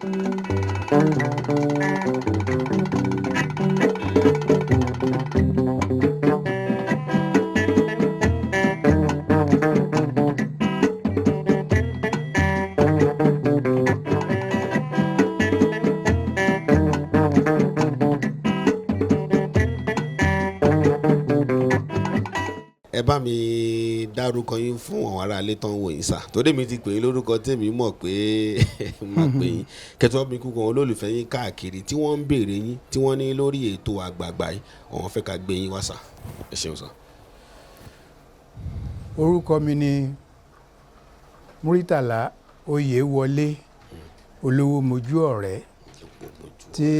ẹ bá mi dárúkọ yín fún àwọn ará ilé tó ń wò yín sà torí mi ti pè yín lórúkọ tèmi mọ̀ pé máa pè yín kẹtọ́ mi kúkan olólùfẹ́ yín káàkiri tí wọ́n ń béèrè yín tí wọ́n ní lórí ètò àgbààgbà yìí àwọn fẹ́ ká gbé yín wá sà ẹ ṣeun sà. orúkọ mi ni Muritala Olowomojuore Olowomojuore tí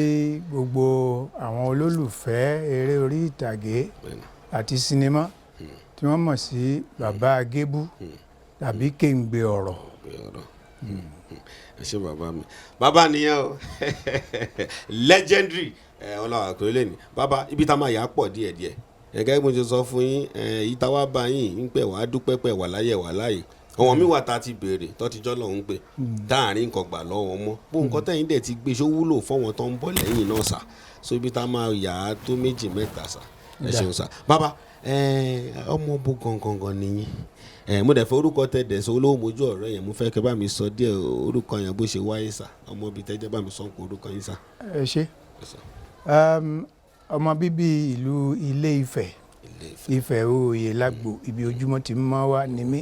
gbogbo àwọn olólùfẹ́ eré orí ìtàgé àti sinimá tí wọ́n mọ̀ sí bàbá Gebu tàbí Kéǹgbé ọ̀rọ̀. ẹ ṣé bàbá mi bàbá nìyẹn o legendary ọlọ́wà àkùrẹ́ lẹ́nu bàbá ibi tá a máa yà á pọ̀ díẹ̀díẹ̀ gẹ́gẹ́ bí mo ṣe sọ fún yín ìtawá bá yín ń pẹ̀ wá dúpẹ́ pẹ̀ wà láyẹ̀ wà láyè àwọn míì wà tá a ti béèrè tó ti jọ́ lọ́hún pé dáàrin nǹkan gbà lọ́wọ́ mọ́ bó nǹkan tẹ̀yìn dẹ̀ ti gbé ṣó wúlò fọ́wọn tó ń bọ̀ lẹ́yìn náà sà so ibi tá a máa yà á tó méjì mẹ́ta sà ẹ ṣeun sà bàbá ọmọ bó gangan nìyí mo dẹ̀ fẹ́ orúkọ tẹ dẹ̀ sọ Olowomojuore yẹn mo fẹ́ kẹ́ bá mi sọ díẹ̀ orúkọ yẹn bó ṣe wáyé sà ọmọ bíi tẹ́jẹ́ bá mi sọ nǹkan orúkọ yín sà. ẹ ṣé ọmọ bíbí ìlú Ilé Ifẹ̀ Ifẹ̀ òye lágbo ibi ojúmọ́ ti mọ́ wá ni mí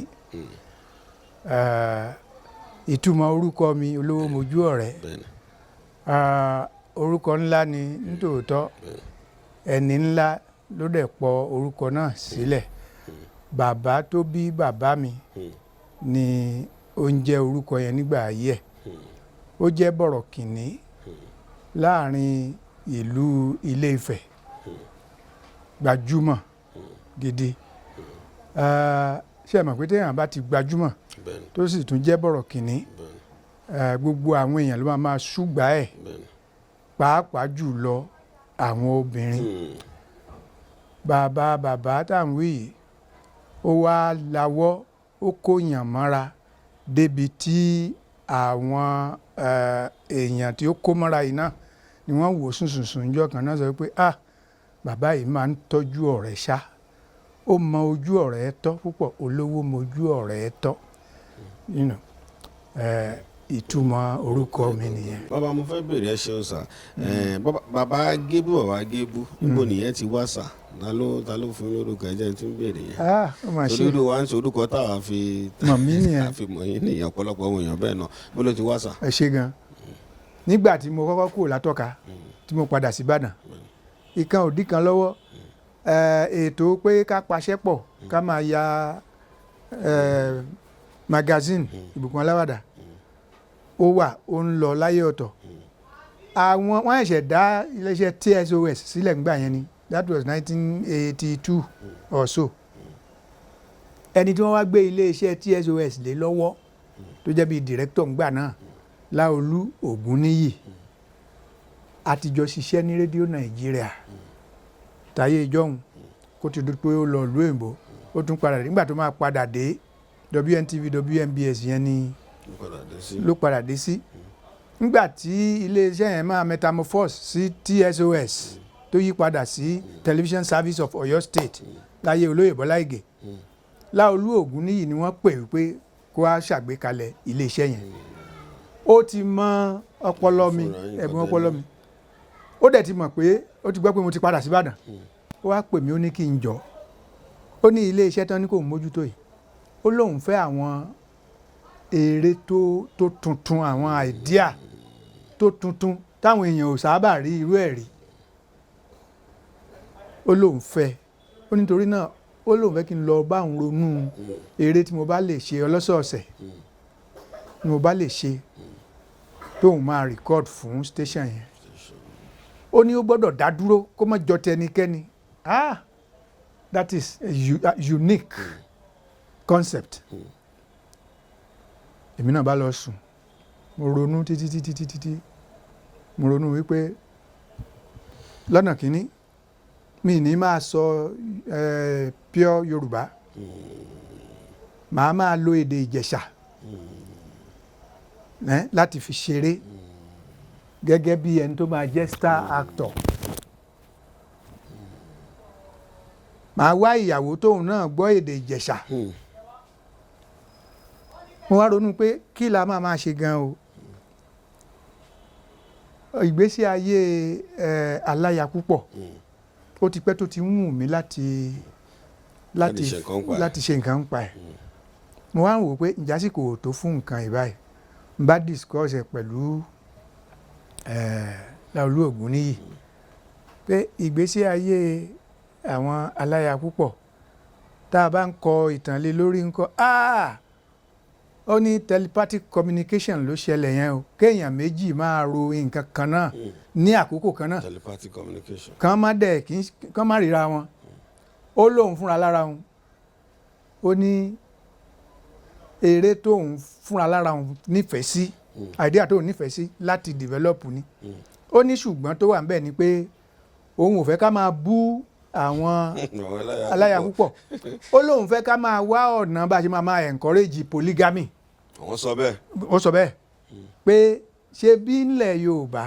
ìtumọ̀ orúkọ mi Olowomojuore orúkọ ńlá ni nítòótọ́ ẹni ńlá ló dẹ̀ pọ orúkọ náà sílẹ̀ bàbá tó bí bàbá mi ni ó ń jẹ́ orúkọ yẹn nígbà ayé ẹ̀ ó jẹ́ bọ̀rọ̀kìnní láàrin ìlú Ilé Ifẹ̀ gbajúmọ̀ gidi ṣé ẹ mọ̀ pé téèyàn bá ti gbajúmọ̀ tó sì tún jẹ́ bọ̀rọ̀kìnní gbogbo àwọn èèyàn ló máa ṣùgbà ẹ̀ pàápàá jù lọ àwọn obìnrin bàbá táwọn wí yìí ó wá lawọ́ ó kóyàn mọ́ra débi tí àwọn èèyàn tí ó kó mọ́ra yìí náà ni wọ́n wò sùnsùnsùn níjọ́ kan náà sọ pé bàbá yìí máa ń tọ́jú ọ̀rẹ́ ṣá ó mọ ojú ọ̀rẹ́ tọ́ púpọ̀ Olowomojuore tọ́ ìtumọ̀ orúkọ mi nìyẹn. bàbá mo fẹ́ bèrè ẹ ṣeun sà bàbá Gebu níbo nìyẹn ti wá sà ta ló fún lórúkọ ẹ jẹ́ tí ń bèrè yẹn. ó mà ṣe olórí wa ń ṣe orúkọ táwa fi mọ̀ mí nìyẹn àfi mọ̀ yín nìyẹn ọ̀pọ̀lọpọ̀ àwọn èèyàn bẹ́ẹ̀ náà bó ló ti wá sà. ẹ ṣé gan nígbà tí mo kọ́kọ́ kúrò látọ́ka tí mo padà sí Ìbàdàn ìkan òdì kan lọ́wọ́ ètò pé ká paṣẹ́ pọ̀ ká máa ya magazine Ìbùkún Aláwàdà ó ń lọ láyé ọ̀tọ̀ wọ́n ẹ̀ṣẹ̀ dá iléeṣẹ́ TSOS sílẹ̀ ńgbà yẹn ni that was 1982 or so ẹni tí wọ́n wá gbé iléeṣẹ́ TSOS lé lọ́wọ́ tó jẹ́ bíi director ńgbà náà Láolú Ògúnníyì àtijọ́ ṣiṣẹ́ ní rédíò Nàìjíríà táyé ìjọ́hun kó ti dúpẹ́ pé ó lọ ìlú òyìnbó ó tún padà dé nígbà tó máa padà dé WNTV WNBS yẹn ni ló padà dé sí nígbà tí iléeṣẹ́ yẹn máa metamorphose sí TSOS tó yí padà sí Television Service of Oyo State láyé olóyè Bọ́lá Ìgè Láolú Ògúnníyì ni wọ́n pè wípé kó wá ṣàgbékalẹ̀ iléeṣẹ́ yẹn ó ti mọ ọpọlọ mi ẹ̀bùn ọpọlọ mi ó dẹ̀ ti mọ̀ pé ó ti gbọ́ pé mo ti padà sí Ìbàdàn ó wá pè mí ó ní kí n jọ ó ní iléeṣẹ́ tán ní kò mójútó yìí ó lóun fẹ́ àwọn eré tó tuntun àwọn àìdíà tó tuntun táwọn èèyàn ò sábà rí irú ẹ̀ rí ó lóun fẹ́ ó nítorí náà ó lóun fẹ́ kí n lọ bá òun ronú eré tí mo bá lè ṣe ọlọ́sọ̀ọ̀sẹ̀ tí mo bá lè ṣe tóun máa record fún station yẹn ó ní ó gbọ́dọ̀ dá dúró kó má jọ tẹnikẹ́ni that is a unique concept. Èmi náà bá lọ sùn mo ronú títí mo ronú wípé lọ́nà kínní mi ní máa sọ pure Yorùbá màá máa lo èdè Ìjẹ̀ṣà láti fi ṣeré gẹ́gẹ́ bí ẹni tó máa jẹ́ star actor. màá wá ìyàwó tóun náà gbọ́ èdè Ìjẹ̀ṣà. mo wá ronú pé kí la máa ṣe gan o. ìgbésí ayé aláya púpọ̀ ó ti pẹ́ tó ti ń wù mí láti ṣe nǹkan ń pa ẹ̀. mo wá ń wò pé ìjásíkò tó fún nǹkan ìbáyìí n bá discuss ẹ̀ pẹ̀lú Láolú Ògúnníyì pé ìgbésí ayé àwọn aláya púpọ̀ tá a bá ń kọ ìtàn lé lórí ńkọ́ ó ní telepathic communication ló ṣẹlẹ̀ yẹn o kéèyàn méjì máa ro nǹkan kan náà ní àkókò kan náà telepathic communication kán má ríra wọn. ó lóun fúnra lára òun ó ní eré tóun fúnra lára òun nífẹ̀ẹ́ sí idea tóun nífẹ̀ẹ́ sí láti develop ni. ó ní ṣùgbọ́n tó wà ń bẹ̀ ni pé òun ò fẹ́ ká máa bú àwọn aláya púpọ̀. ó lóun fẹ́ ká máa wá ọ̀nà bá a ṣe máa encourage polygamy. wọ́n sọ bẹ́ẹ̀. ó sọ bẹ́ẹ̀ pé ṣé bí nílẹ̀ Yorùbá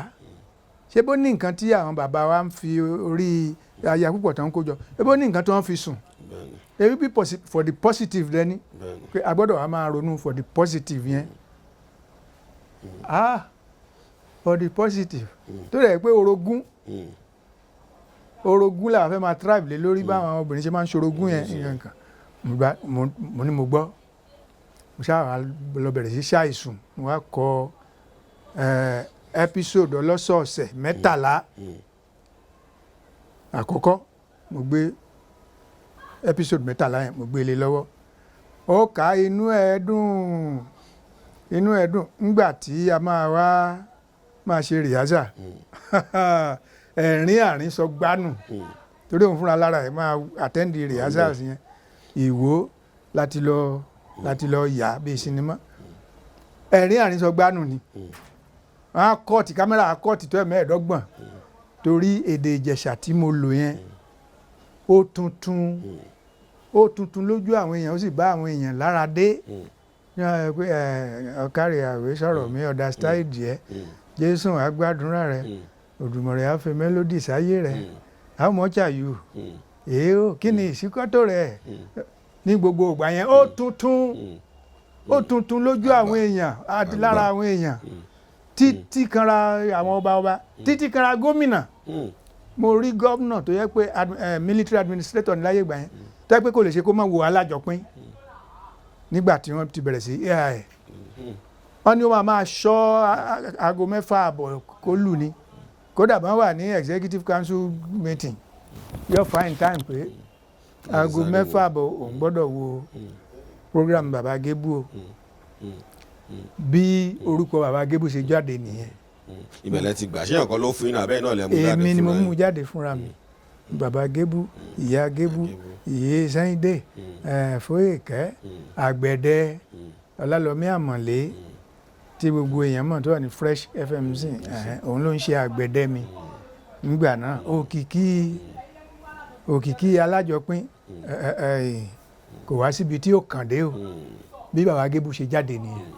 ṣé bó ní nǹkan tí àwọn bàbá wa ń fi orí aya púpọ̀ tán kó jọ ṣé bó ní nǹkan tí wọ́n fi sùn. ebi bí for the positive lẹ́ni pé a gbọ́dọ̀ wá máa ronú for the positive yẹn. For the positive tó rẹ̀ pé orogún làwọn fẹ́ máa tribe lé lórí báwọn obìnrin ṣe máa ń ṣorogún yẹn nǹkan. mo ní mo gbọ́ mo ṣáà lọ bẹ̀rẹ̀ sí ṣàìsùn mo wá kọ episode ọlọ́sọ̀ọ̀sẹ̀ 13 àkọ́kọ́ mo gbé episode 13 yẹn mo gbé lé lọ́wọ́. ó kà inú ẹ̀ dùn ńgbà tí a máa ṣe rìhásà ẹ̀rín àrínsọ gbánù torí òun fúnra lára ẹ̀ máa attend rehearsals yẹn. Ìwó láti lọ yà bíi sinimá ẹ̀rín àrínsọ gbánù ni. wọ́n á kọ́ọ̀tì kámẹ́rà á kọ́ọ̀tì tó 15 torí èdè Ìjẹ̀ṣà tí mo lò yẹn ó tuntun lójú àwọn èèyàn ó sì bá àwọn èèyàn lára dé. ọ̀kárí àwé sọ̀rọ̀ mi ọ̀dà style díẹ̀ Jésù àgbàdúrà rẹ̀ Òdùmọ̀rẹ́ á fi mélòdì sáyé rẹ̀ how much are you? kí ni ìsíkọ́tò rẹ̀ ní gbogbo ìgbà yẹn ó tuntun lójú àwọn èèyàn àti lára àwọn èèyàn títí kanra àwọn ọba títí kanra gómìnà. mo rí gómìnà tó yẹ pé military administrator níláyé ìgbà yẹn tó yẹ pé kò lè ṣe kó má wo alájọpín nígbà tí wọ́n ti bẹ̀rẹ̀ sí AI. wọ́n ní ó máa ṣọ́ aago 6:30 kó lù ní kódà bá wà ní executive council meeting yóò find time pé aago 6:30 òun gbọ́dọ̀ wo program baba Gebu o. bí orúkọ baba Gebu ṣe jáde nìyẹn. ìbẹ̀lẹ̀ ti gbà ṣé ọ̀kan ló fún iná abẹ́ náà lẹ́mú jáde fúnra èmi ni mo mú jáde fúnra mi. baba Gebu ìyá Gebu ìyé Sẹ́yìndé Fóyèkẹ́ Àgbẹ̀dẹ Ọlálọ́mí Àmọ̀lé tí gbogbo èèyàn mọ̀ tó wà ní Fresh FM òun ló ń ṣe àgbẹ̀dẹ mi nígbà náà. òkìkí alájọpín kò wá síbi tí ó kàn dé o bí baba Gebu ṣe jáde nìyẹn.